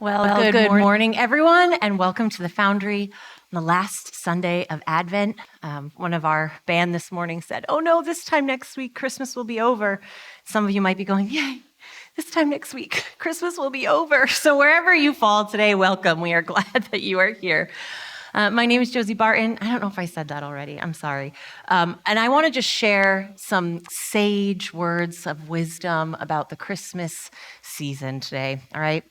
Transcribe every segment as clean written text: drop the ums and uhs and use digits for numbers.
Well, good morning, everyone, and welcome to the Foundry on the last Sunday of Advent. One of our band this morning said, "Oh no, this time next week, Christmas will be over." Some of you might be going, "Yay, this time next week, Christmas will be over." So wherever you fall today, welcome. We are glad that you are here. My name is Josie Barton. I don't know if I said that already. I'm sorry. And I want to just share some sage words of wisdom about the Christmas season today, all right?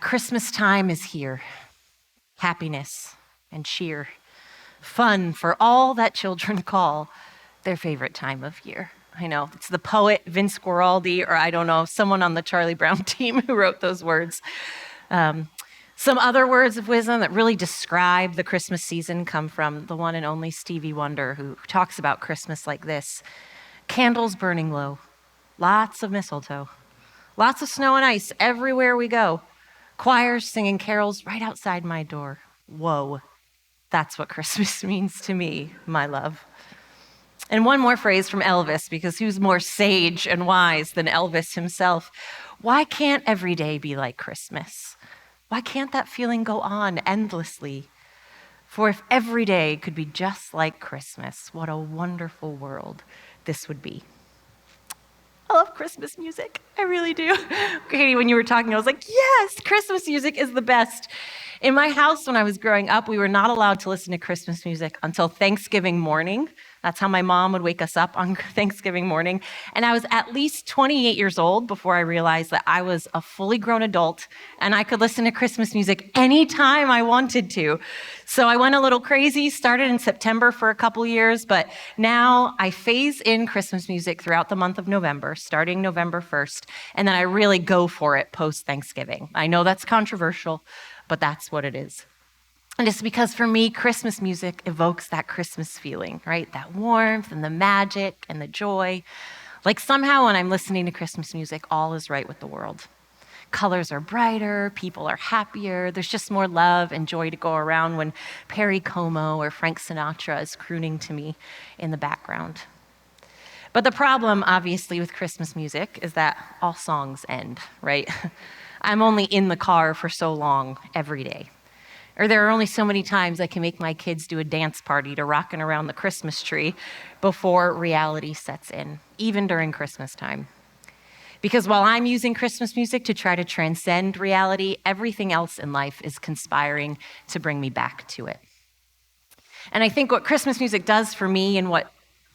Christmas time is here. Happiness and cheer. Fun for all that children call their favorite time of year. I know, it's the poet Vince Guaraldi, or I don't know, someone on the Charlie Brown team who wrote those words. Some other words of wisdom that really describe the Christmas season come from the one and only Stevie Wonder, who talks about Christmas like this: candles burning low, lots of mistletoe, lots of snow and ice everywhere we go, choirs singing carols right outside my door. Whoa, that's what Christmas means to me, my love. And one more phrase from Elvis, because who's more sage and wise than Elvis himself? Why can't every day be like Christmas? Why can't that feeling go on endlessly? For if every day could be just like Christmas, what a wonderful world this would be. I love Christmas music. I really do. Katie, when you were talking, I was like, yes, Christmas music is the best. In my house, when I was growing up, we were not allowed to listen to Christmas music until Thanksgiving morning. That's how my mom would wake us up on Thanksgiving morning. And I was at least 28 years old before I realized that I was a fully grown adult and I could listen to Christmas music anytime I wanted to. So I went a little crazy, started in September for a couple years, but now I phase in Christmas music throughout the month of November, starting November 1st, and then I really go for it post-Thanksgiving. I know that's controversial, but that's what it is. And it's because for me, Christmas music evokes that Christmas feeling, right? That warmth and the magic and the joy. Like somehow when I'm listening to Christmas music, all is right with the world. Colors are brighter, people are happier, there's just more love and joy to go around when Perry Como or Frank Sinatra is crooning to me in the background. But the problem, obviously, with Christmas music is that all songs end, right? I'm only in the car for so long every day. Or there are only so many times I can make my kids do a dance party to rocking around the Christmas tree before reality sets in, even during Christmas time. Because while I'm using Christmas music to try to transcend reality, everything else in life is conspiring to bring me back to it. And I think what Christmas music does for me and what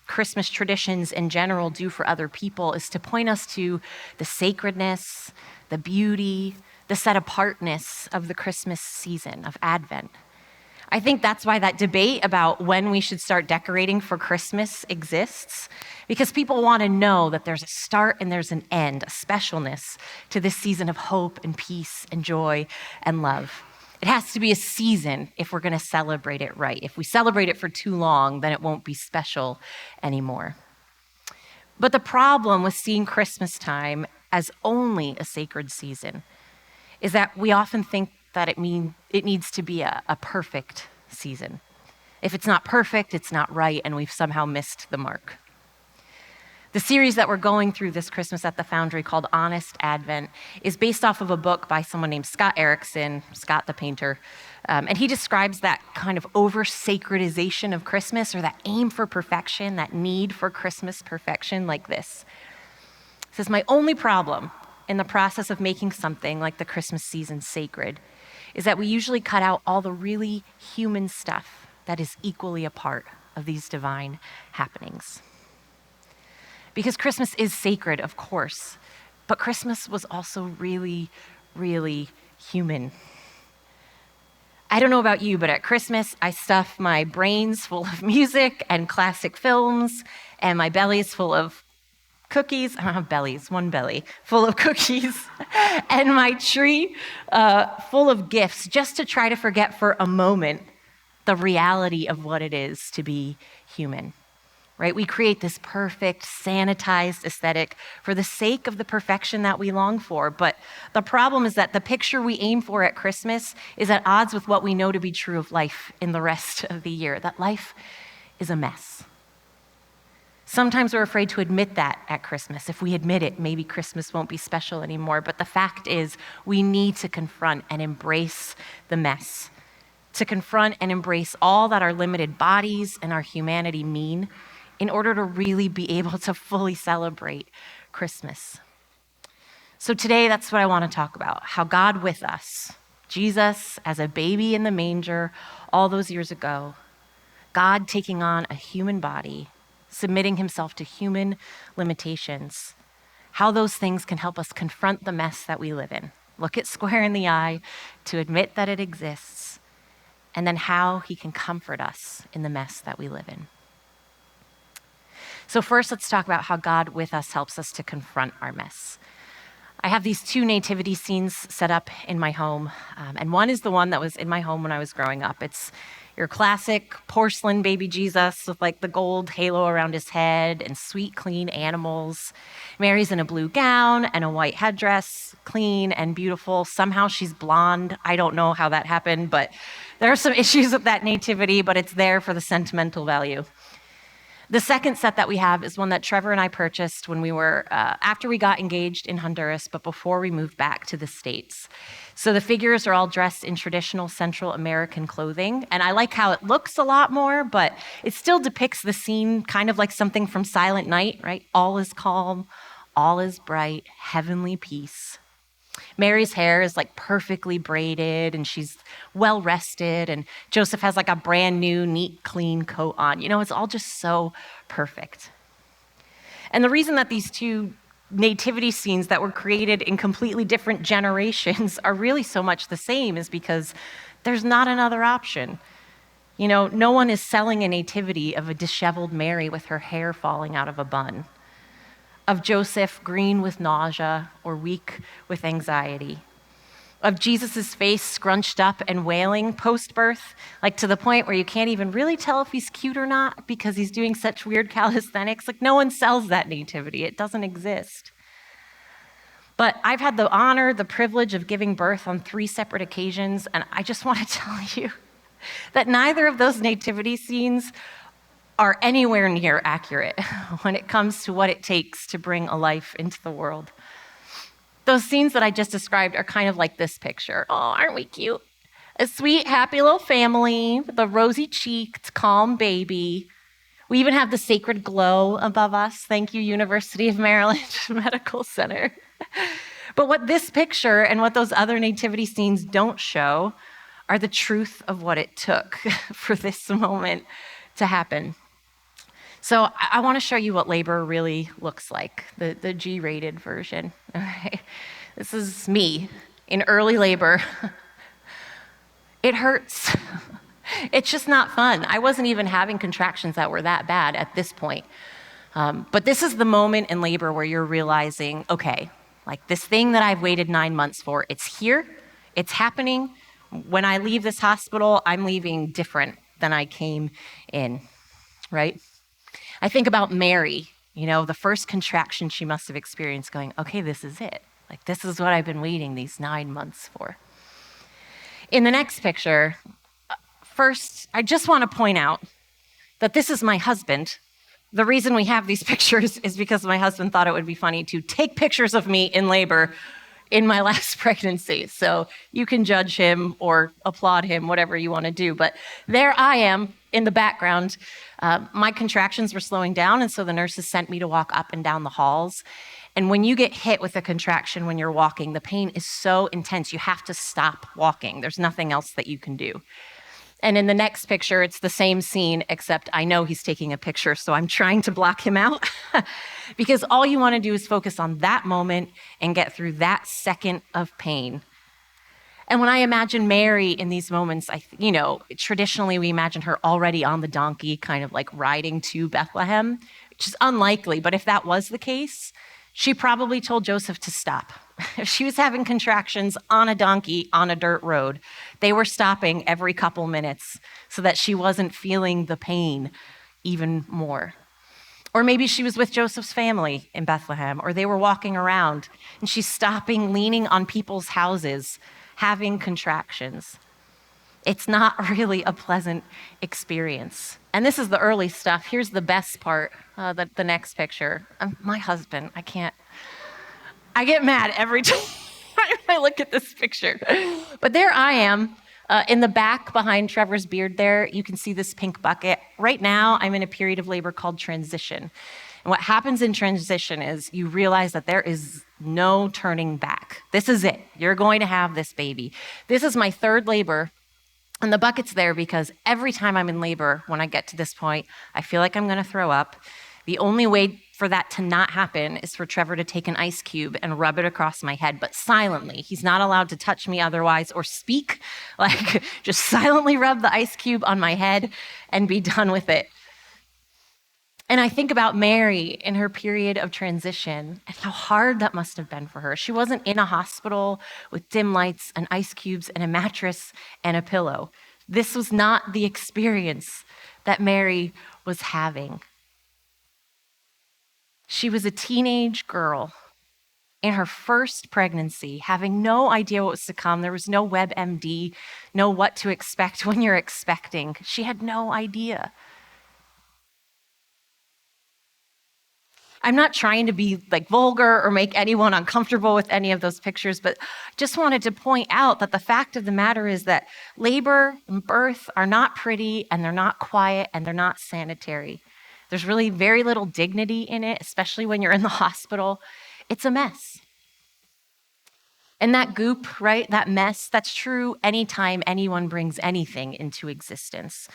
Christmas traditions in general do for other people is to point us to the sacredness, the beauty, the set-apartness of the Christmas season of Advent. I think that's why that debate about when we should start decorating for Christmas exists, because people want to know that there's a start and there's an end, a specialness to this season of hope and peace and joy and love. It has to be a season if we're going to celebrate it right. If we celebrate it for too long, then it won't be special anymore. But the problem with seeing Christmas time as only a sacred season is that we often think that it needs to be a perfect season. If it's not perfect, it's not right, and we've somehow missed the mark. The series that we're going through this Christmas at the Foundry, called Honest Advent, is based off of a book by someone named Scott Erickson, Scott the painter, and he describes that kind of over-sacredization of Christmas, or that aim for perfection, that need for Christmas perfection, like this. He says, "My only problem in the process of making something like the Christmas season sacred is that we usually cut out all the really human stuff that is equally a part of these divine happenings." Because Christmas is sacred, of course, but Christmas was also really, really human. I don't know about you, but at Christmas, I stuff my brains full of music and classic films, and my belly is full of cookies. I don't have bellies, one belly full of cookies, and my tree full of gifts, just to try to forget for a moment the reality of what it is to be human, right? We create this perfect, sanitized aesthetic for the sake of the perfection that we long for. But the problem is that the picture we aim for at Christmas is at odds with what we know to be true of life in the rest of the year, that life is a mess. Sometimes we're afraid to admit that at Christmas. If we admit it, maybe Christmas won't be special anymore. But the fact is, we need to confront and embrace the mess, to confront and embrace all that our limited bodies and our humanity mean in order to really be able to fully celebrate Christmas. So today, that's what I want to talk about, how God with us, Jesus as a baby in the manger all those years ago, God taking on a human body, submitting himself to human limitations, how those things can help us confront the mess that we live in, look it square in the eye, to admit that it exists, and then how he can comfort us in the mess that we live in. So first, let's talk about how God with us helps us to confront our mess. I have these two nativity scenes set up in my home, and one is the one that was in my home when I was growing up. It's your classic porcelain baby Jesus with like the gold halo around his head and sweet, clean animals. Mary's in a blue gown and a white headdress, clean and beautiful. Somehow she's blonde. I don't know how that happened, but there are some issues with that nativity, but it's there for the sentimental value. The second set that we have is one that Trevor and I purchased when we were, after we got engaged in Honduras, but before we moved back to the States. So the figures are all dressed in traditional Central American clothing, and I like how it looks a lot more, but it still depicts the scene kind of like something from Silent Night, right? All is calm, all is bright, heavenly peace. Mary's hair is like perfectly braided and she's well rested, and Joseph has like a brand new, neat, clean coat on. You know, it's all just so perfect. And the reason that these two nativity scenes that were created in completely different generations are really so much the same is because there's not another option. You know, no one is selling a nativity of a disheveled Mary with her hair falling out of a bun, of Joseph green with nausea or weak with anxiety, of Jesus's face scrunched up and wailing post-birth, like to the point where you can't even really tell if he's cute or not because he's doing such weird calisthenics. Like no one sells that nativity. It doesn't exist. But I've had the honor, the privilege of giving birth on 3 separate occasions, and I just want to tell you that neither of those nativity scenes are anywhere near accurate when it comes to what it takes to bring a life into the world. Those scenes that I just described are kind of like this picture. Oh, aren't we cute? A sweet, happy little family with a rosy-cheeked, calm baby. We even have the sacred glow above us. Thank you, University of Maryland Medical Center. But what this picture and what those other nativity scenes don't show are the truth of what it took for this moment to happen. So I want to show you what labor really looks like, the G-rated version. Okay. This is me in early labor. It hurts. It's just not fun. I wasn't even having contractions that were that bad at this point. But this is the moment in labor where you're realizing, okay, like this thing that I've waited 9 months for, it's here, it's happening. When I leave this hospital, I'm leaving different than I came in, right? I think about Mary, you know, the first contraction she must have experienced going, okay, this is it. Like, this is what I've been waiting these 9 months for. In the next picture, first, I just want to point out that this is my husband. The reason we have these pictures is because my husband thought it would be funny to take pictures of me in labor in my last pregnancy. So you can judge him or applaud him, whatever you want to do. But there I am in the background. My contractions were slowing down, and so the nurses sent me to walk up and down the halls. And when you get hit with a contraction when you're walking, the pain is so intense, you have to stop walking. There's nothing else that you can do. And in the next picture, it's the same scene, except I know he's taking a picture, so I'm trying to block him out because all you want to do is focus on that moment and get through that second of pain. And when I imagine Mary in these moments, traditionally we imagine her already on the donkey, kind of like riding to Bethlehem, which is unlikely, but if that was the case, she probably told Joseph to stop. If she was having contractions on a donkey on a dirt road, they were stopping every couple minutes so that she wasn't feeling the pain even more. Or maybe she was with Joseph's family in Bethlehem, or they were walking around and she's stopping, leaning on people's houses, having contractions. It's not really a pleasant experience. And this is the early stuff. Here's the best part, the next picture. My husband, I get mad every time I look at this picture. But there I am. In the back behind Trevor's beard there, you can see this pink bucket. Right now, I'm in a period of labor called transition. And what happens in transition is you realize that there is no turning back. This is it. You're going to have this baby. This is my third labor. And the bucket's there because every time I'm in labor, when I get to this point, I feel like I'm going to throw up. The only way for that to not happen is for Trevor to take an ice cube and rub it across my head, but silently. He's not allowed to touch me otherwise or speak. Like, just silently rub the ice cube on my head and be done with it. And I think about Mary in her period of transition and how hard that must have been for her. She wasn't in a hospital with dim lights and ice cubes and a mattress and a pillow. This was not the experience that Mary was having. She was a teenage girl in her first pregnancy, having no idea what was to come. There was no WebMD, no what to expect when you're expecting. She had no idea. I'm not trying to be like vulgar or make anyone uncomfortable with any of those pictures, but just wanted to point out that the fact of the matter is that labor and birth are not pretty, and they're not quiet, and they're not sanitary. There's really very little dignity in it, especially when you're in the hospital. It's a mess. And that goop, right, that mess, that's true anytime anyone brings anything into existence.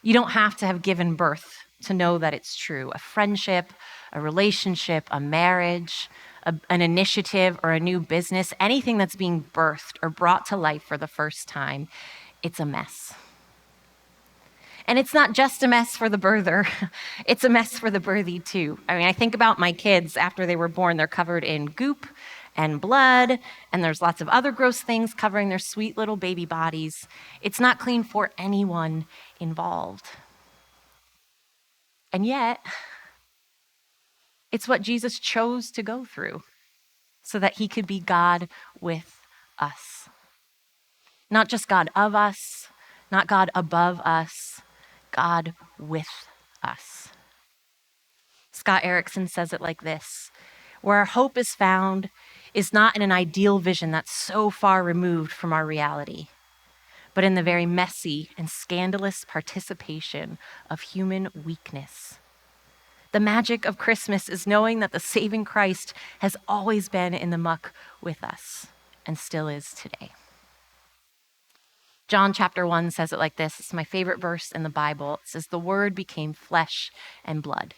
You don't have to have given birth to know that it's true. A friendship, a relationship, a marriage, an initiative, or a new business, anything that's being birthed or brought to life for the first time, it's a mess. And it's not just a mess for the birther, it's a mess for the birthie too. I mean, I think about my kids after they were born, they're covered in goop and blood, and there's lots of other gross things covering their sweet little baby bodies. It's not clean for anyone involved. And yet, it's what Jesus chose to go through so that he could be God with us. Not just God of us, not God above us, God with us. Scott Erickson says it like this: where our hope is found is not in an ideal vision that's so far removed from our reality, but in the very messy and scandalous participation of human weakness. The magic of Christmas is knowing that the saving Christ has always been in the muck with us and still is today. John chapter 1 says it like this. It's my favorite verse in the Bible. It says, "The Word became flesh and blood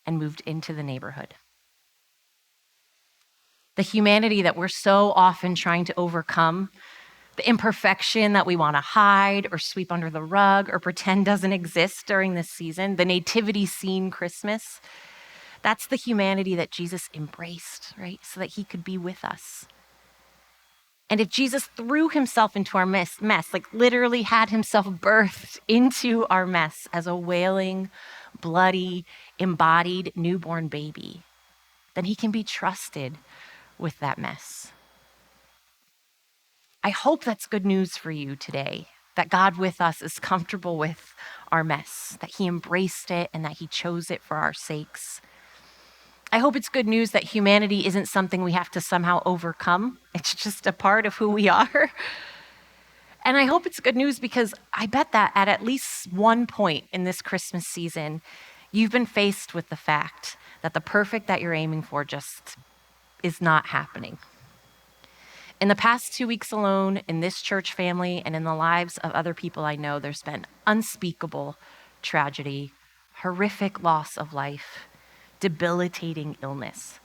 and moved into the neighborhood." The humanity that we're so often trying to overcome, the imperfection that we want to hide or sweep under the rug or pretend doesn't exist during this season, the nativity scene Christmas, that's the humanity that Jesus embraced, right? So that he could be with us. And if Jesus threw himself into our mess, like literally had himself birthed into our mess as a wailing, bloody, embodied newborn baby, then he can be trusted with that mess. I hope that's good news for you today, that God with us is comfortable with our mess, that he embraced it and that he chose it for our sakes. I hope it's good news that humanity isn't something we have to somehow overcome. It's just a part of who we are. And I hope it's good news because I bet that at least one point in this Christmas season, you've been faced with the fact that the perfect that you're aiming for just is not happening. In the past 2 weeks alone, in this church family and in the lives of other people I know, there's been unspeakable tragedy, horrific loss of life, debilitating illness.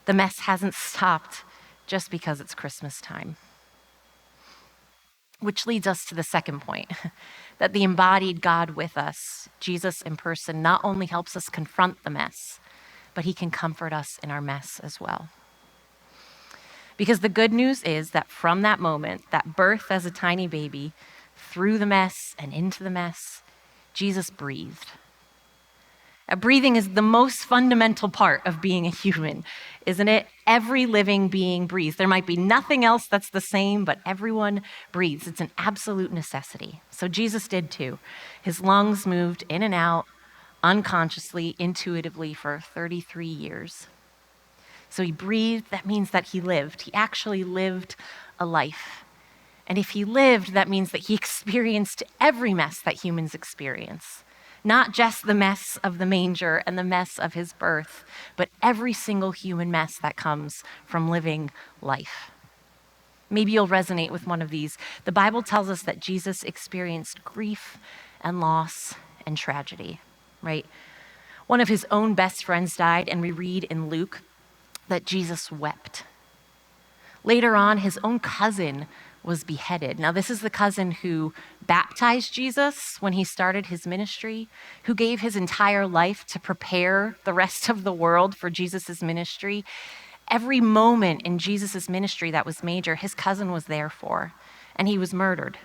The mess hasn't stopped just because it's Christmas time. Which leads us to the second point, that the embodied God with us, Jesus in person, not only helps us confront the mess, but he can comfort us in our mess as well. Because the good news is that from that moment, that birth as a tiny baby, through the mess and into the mess, Jesus breathed. Breathing is the most fundamental part of being a human, isn't it? Every living being breathes. There might be nothing else that's the same, but everyone breathes. It's an absolute necessity. So Jesus did too. His lungs moved in and out unconsciously, intuitively for 33 years. So he breathed, that means that he lived. He actually lived a life. And if he lived, that means that he experienced every mess that humans experience. Not just the mess of the manger and the mess of his birth, but every single human mess that comes from living life. Maybe you'll resonate with one of these. The Bible tells us that Jesus experienced grief and loss and tragedy, right? One of his own best friends died, and we read in Luke that Jesus wept. Later on, his own cousin was beheaded. Now, this is the cousin who baptized Jesus when he started his ministry, who gave his entire life to prepare the rest of the world for Jesus' ministry. Every moment in Jesus' ministry that was major, his cousin was there for, and he was murdered.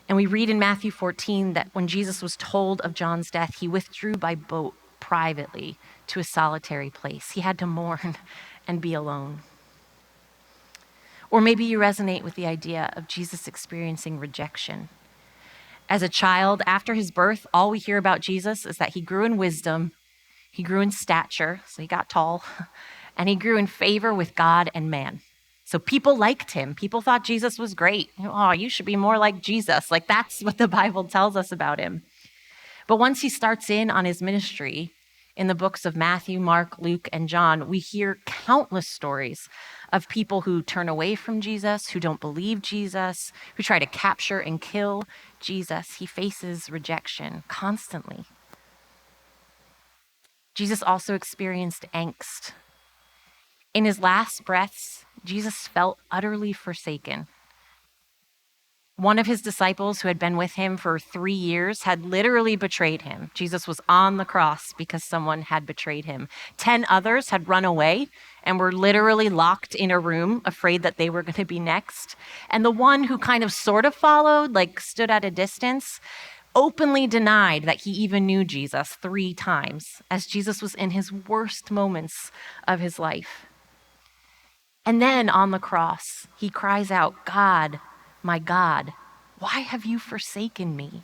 And we read in Matthew 14 that when Jesus was told of John's death, he withdrew by boat privately to a solitary place. He had to mourn and be alone. Or maybe you resonate with the idea of Jesus experiencing rejection. As a child, after his birth, all we hear about Jesus is that he grew in wisdom, he grew in stature, so he got tall, and he grew in favor with God and man. So people liked him. People thought Jesus was great. Oh, you should be more like Jesus. Like, that's what the Bible tells us about him. But once he starts in on his ministry, in the books of Matthew, Mark, Luke, and John, we hear countless stories of people who turn away from Jesus, who don't believe Jesus, who try to capture and kill Jesus. He faces rejection constantly. Jesus also experienced angst. In his last breaths, Jesus felt utterly forsaken. One of his disciples who had been with him for 3 years had literally betrayed him. Jesus was on the cross because someone had betrayed him. 10 others had run away and were literally locked in a room, afraid that they were going to be next. And the one who kind of sort of followed, like stood at a distance, openly denied that he even knew Jesus 3 times, as Jesus was in his worst moments of his life. And then on the cross, he cries out, "God, my God, why have you forsaken me?"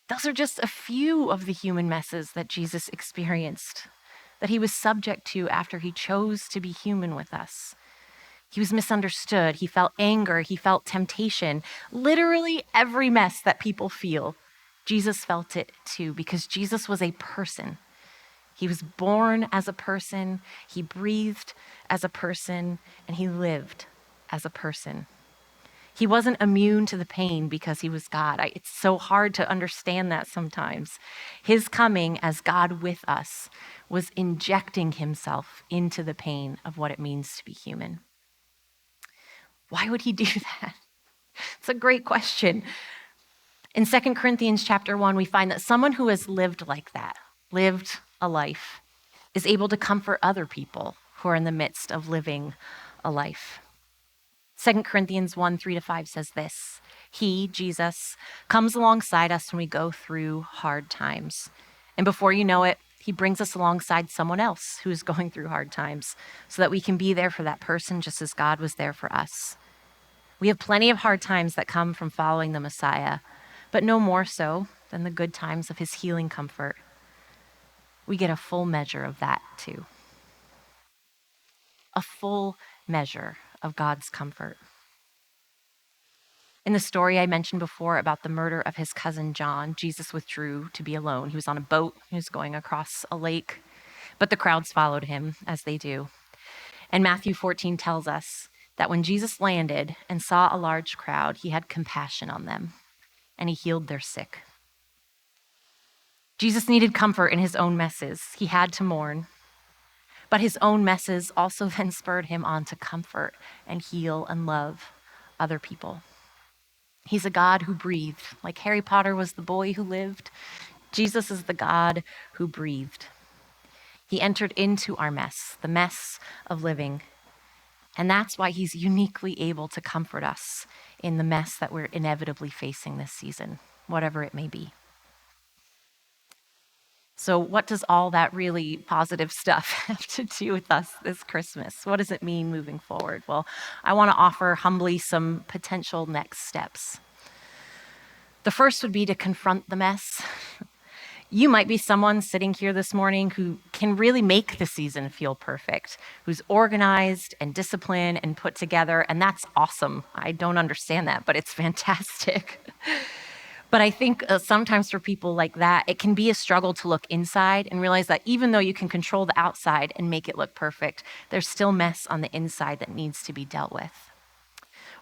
Those are just a few of the human messes that Jesus experienced, that he was subject to after he chose to be human with us. He was misunderstood. He felt anger. He felt temptation. Literally every mess that people feel, Jesus felt it too, because Jesus was a person. He was born as a person, he breathed as a person, and he lived as a person. He wasn't immune to the pain because he was God. It's so hard to understand that sometimes. His coming as God with us was injecting himself into the pain of what it means to be human. Why would he do that? It's a great question. In 2 Corinthians chapter 1, we find that someone who has lived like that, lived a life, is able to comfort other people who are in the midst of living a life. 2 Corinthians 1, 3-5 says this: He, Jesus, comes alongside us when we go through hard times. And before you know it, he brings us alongside someone else who is going through hard times so that we can be there for that person just as God was there for us. We have plenty of hard times that come from following the Messiah, but no more so than the good times of his healing comfort. We get a full measure of that too. A full measure of God's comfort. In the story I mentioned before about the murder of his cousin John, Jesus withdrew to be alone. He was on a boat, he was going across a lake, but the crowds followed him, as they do. And Matthew 14 tells us that when Jesus landed and saw a large crowd, he had compassion on them, and he healed their sick. Jesus needed comfort in his own messes. He had to mourn. But his own messes also then spurred him on to comfort and heal and love other people. He's a God who breathed. Like Harry Potter was the boy who lived, Jesus is the God who breathed. He entered into our mess, the mess of living. And that's why he's uniquely able to comfort us in the mess that we're inevitably facing this season, whatever it may be. So, what does all that really positive stuff have to do with us this Christmas? What does it mean moving forward? Well, I want to offer humbly some potential next steps. The first would be to confront the mess. You might be someone sitting here this morning who can really make the season feel perfect, who's organized and disciplined and put together, and that's awesome. I don't understand that, but it's fantastic. But I think sometimes for people like that, it can be a struggle to look inside and realize that even though you can control the outside and make it look perfect, there's still mess on the inside that needs to be dealt with.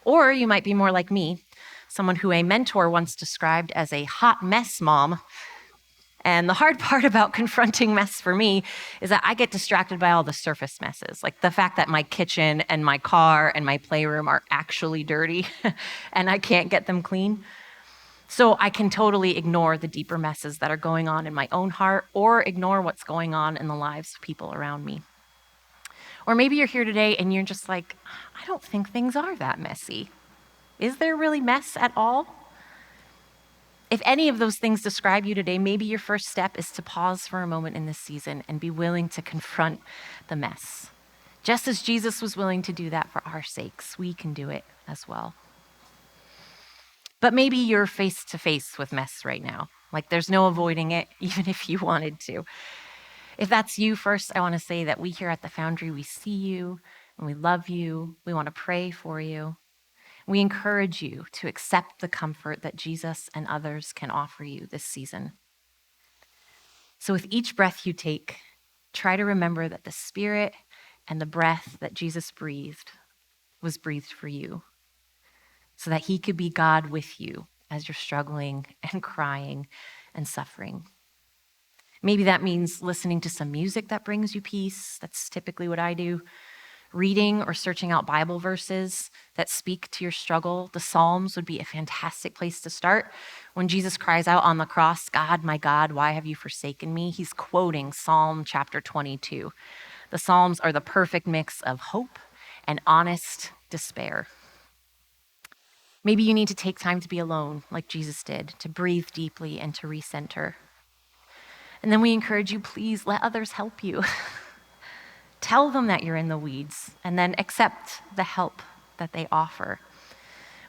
Or you might be more like me, someone who a mentor once described as a hot mess mom. And the hard part about confronting mess for me is that I get distracted by all the surface messes, like the fact that my kitchen and my car and my playroom are actually dirty and I can't get them clean. So I can totally ignore the deeper messes that are going on in my own heart or ignore what's going on in the lives of people around me. Or maybe you're here today and you're just like, I don't think things are that messy. Is there really mess at all? If any of those things describe you today, maybe your first step is to pause for a moment in this season and be willing to confront the mess. Just as Jesus was willing to do that for our sakes, we can do it as well. But maybe you're face to face with mess right now. Like there's no avoiding it, even if you wanted to. If that's you, first, I want to say that we here at the Foundry, we see you and we love you. We want to pray for you. We encourage you to accept the comfort that Jesus and others can offer you this season. So with each breath you take, try to remember that the spirit and the breath that Jesus breathed was breathed for you, so that he could be God with you as you're struggling and crying and suffering. Maybe that means listening to some music that brings you peace. That's typically what I do. Reading or searching out Bible verses that speak to your struggle. The Psalms would be a fantastic place to start. When Jesus cries out on the cross, my God, why have you forsaken me?" He's quoting Psalm chapter 22. The Psalms are the perfect mix of hope and honest despair. Maybe you need to take time to be alone like Jesus did, to breathe deeply and to recenter. And then we encourage you, please let others help you. Tell them that you're in the weeds and then accept the help that they offer.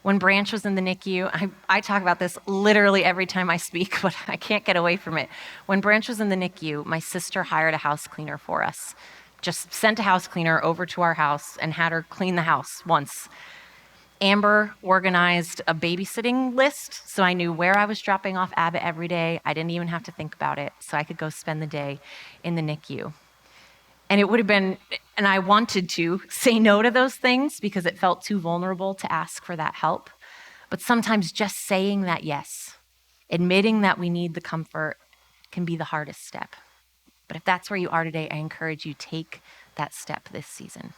When Branch was in the NICU, I talk about this literally every time I speak, but I can't get away from it. When Branch was in the NICU, my sister hired a house cleaner for us. Just sent a house cleaner over to our house and had her clean the house once. Amber organized a babysitting list, so I knew where I was dropping off Abbott every day. I didn't even have to think about it, so I could go spend the day in the NICU. And it would have been, and I wanted to say no to those things because it felt too vulnerable to ask for that help. But sometimes just saying that yes, admitting that we need the comfort can be the hardest step. But if that's where you are today, I encourage you take that step this season.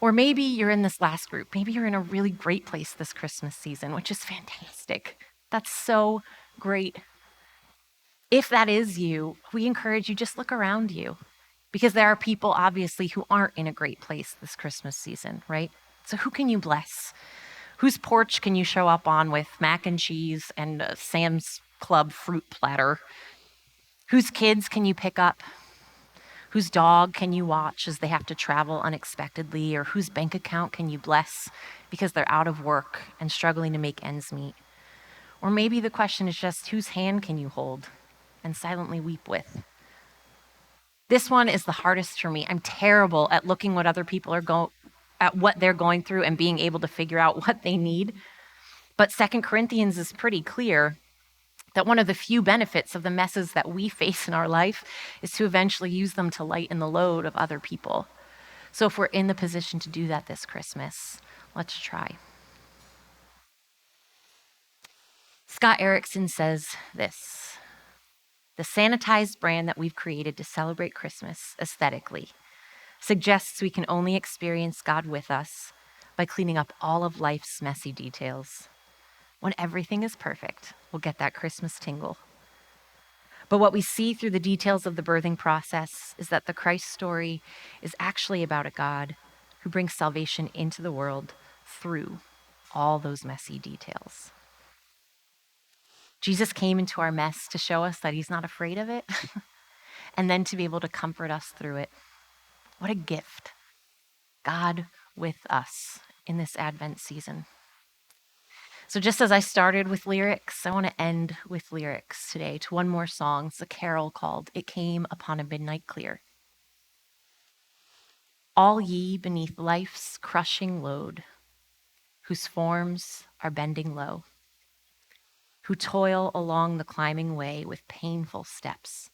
Or maybe you're in this last group. Maybe you're in a really great place this Christmas season, which is fantastic. That's so great. If that is you, we encourage you, just look around you, because there are people obviously who aren't in a great place this Christmas season, right? So who can you bless? Whose porch can you show up on with mac and cheese and a Sam's Club fruit platter? Whose kids can you pick up? Whose dog can you watch as they have to travel unexpectedly? Or whose bank account can you bless because they're out of work and struggling to make ends meet? Or maybe the question is just, whose hand can you hold and silently weep with? This one is the hardest for me. I'm terrible at looking what other people are at what they're going through and being able to figure out what they need. But 2 Corinthians is pretty clear that one of the few benefits of the messes that we face in our life is to eventually use them to lighten the load of other people. So if we're in the position to do that this Christmas, let's try. Scott Erickson says this: "The sanitized brand that we've created to celebrate Christmas aesthetically suggests we can only experience God with us by cleaning up all of life's messy details. When everything is perfect, we'll get that Christmas tingle. But what we see through the details of the birthing process is that the Christ story is actually about a God who brings salvation into the world through all those messy details." Jesus came into our mess to show us that he's not afraid of it, and then to be able to comfort us through it. What a gift. God with us in this Advent season. So just as I started with lyrics, I want to end with lyrics today to one more song. It's a carol called It Came Upon a Midnight Clear. All ye beneath life's crushing load, whose forms are bending low, who toil along the climbing way with painful steps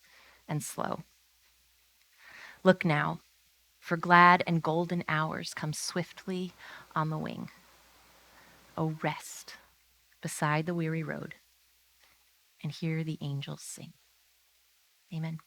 and slow. Look now, for glad and golden hours come swiftly on the wing. Oh, rest beside the weary road and hear the angels sing. Amen.